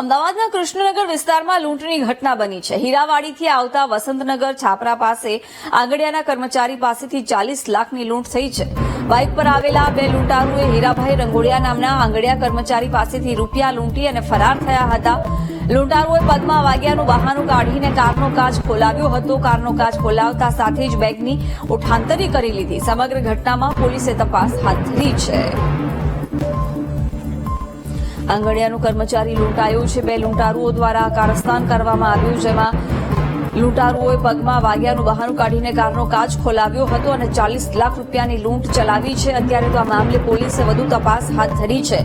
અમદાવાદના કૃષ્ણનગર વિસ્તારમાં લૂંટની ઘટના બની છે। હીરાવાડીથી આવતા વસંતનગર છાપરા પાસે આંગડિયાના કર્મચારી પાસેથી 40 લાખની લૂંટ થઈ છે। બાઇક પર આવેલા બે લૂંટારુએ હીરાભાઈ રંગોળિયા નામના આંગડિયા કર્મચારી પાસેથી રૂપિયા લૂંટી અને ફરાર થયા હતા। લૂંટારુએ પગમાં વાગ્યાનું બહાનું કાઢીને કારનો કાચ ખોલાવ્યો હતો। કારનો કાચ ખોલાવતા સાથે જ બેગની ઉઠાંતરી કરી લીધી। સમગ્ર ઘટનામાં પોલીસે તપાસ હાથ ધરી છે। આંગડિયાનું કર્મચારી લૂંટાયું છે। બે લૂંટારુઓ દ્વારા કારસ્તાન કરવામાં આવ્યું, જેમાં લૂંટારુઓએ પગમાં વાગ્યાનું બહાનું કાઢીને કારનો કાચ ખોલાવ્યો હતો અને 40 લાખ રૂપિયાની લૂંટ ચલાવી છે। અત્યારે તો આ મામલે પોલીસે વધુ તપાસ હાથ ધરી છે।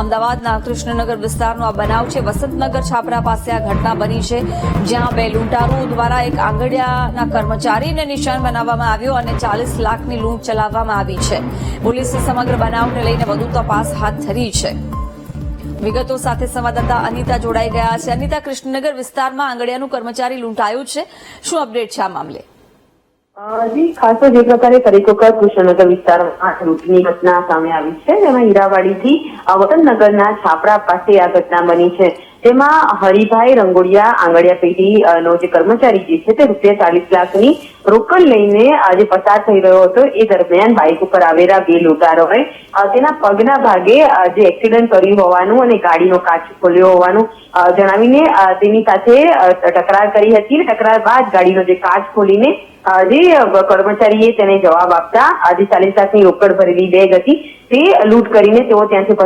અમદાવાદના કૃષ્ણનગર વિસ્તારનો આ બનાવ છે। વસંતનગર છાપરા પાસે આ ઘટના બની છે, જ્યાં બે લૂંટારુઓ દ્વારા એક આંગડિયાના કર્મચારીને નિશાન બનાવવામાં આવ્યો અને 40 લાખની લૂંટ ચલાવવામાં આવી છે। પોલીસે સમગ્ર બનાવને લઈને વધુ તપાસ હાથ ધરી છે। વિગતો સાથે સંવાદદાતા અનિતા જોડાઈ ગયા છે। અનિતા, કૃષ્ણનગર વિસ્તારમાં આંગડિયાનું કર્મચારી લૂંટાયું છે, શું અપડેટ છે આ મામલે? જી, ખાસ તો જે પ્રકારે ફરી વખત કૃષ્ણનગર વિસ્તારમાં લૂંટની ઘટના સામે આવી છે, જેમાં હીરાવાડીથી વસંતનગરના છાપરા પાસે આ ઘટના બની છે। તેમાં હરિભાઈ રંગોળિયા આંગડિયા પેઢીનો જે કર્મચારી જે છે તે ₹40 લાખની રોકડ લઈને આજે પસાર થઈ રહ્યો હતો। એ દરમિયાન બાઇક ઉપર આવેલા બે લૂંટારોએ તેના પગના ભાગે જે એક્સિડન્ટ કર્યું હોવાનું અને ગાડીનો કાચ ખોલ્યો હોવાનું જણાવીને તેની સાથે તકરાર કરી હતી। તકરાર બાદ ગાડીનો જે કાચ ખોલીને જે કર્મચારીએ તેને જવાબ આપતા આજે 40 લાખની રોકડ ભરેલી બેગ હતી તે લૂંટ કરીને તેઓ ત્યાંથી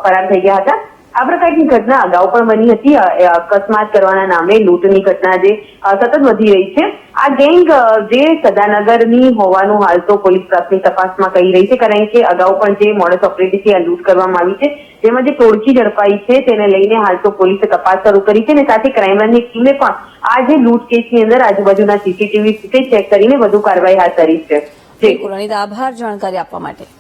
ફરાર થઈ ગયા હતા। આ પ્રકારની ઘટના અગાઉ પણ બની હતી। અકસ્માત કરવાના નામે લૂંટની ઘટના જે સતત વધી રહી છે। આ ગેંગ જે સદાનગરની હોવાનું હાલ તો પોલીસ પ્રાથમિક તપાસમાં કહી રહી છે, કારણ કે અગાઉ પણ જે મોડસ ઓપરેટીથી આ લૂંટ કરવામાં આવી છે, જેમાં જે ટોળકી ઝડપાઈ છે તેને લઈને હાલ તો પોલીસે તપાસ શરૂ કરી છે અને સાથે ક્રાઇમ બ્રાન્ચની ટીમે પણ આ જે લૂંટ કેસની અંદર આજુબાજુના સીસીટીવી ફૂટેજ ચેક કરીને વધુ કાર્યવાહી હાથ ધરી છે। અનિતા, આભાર જાણકારી આપવા માટે।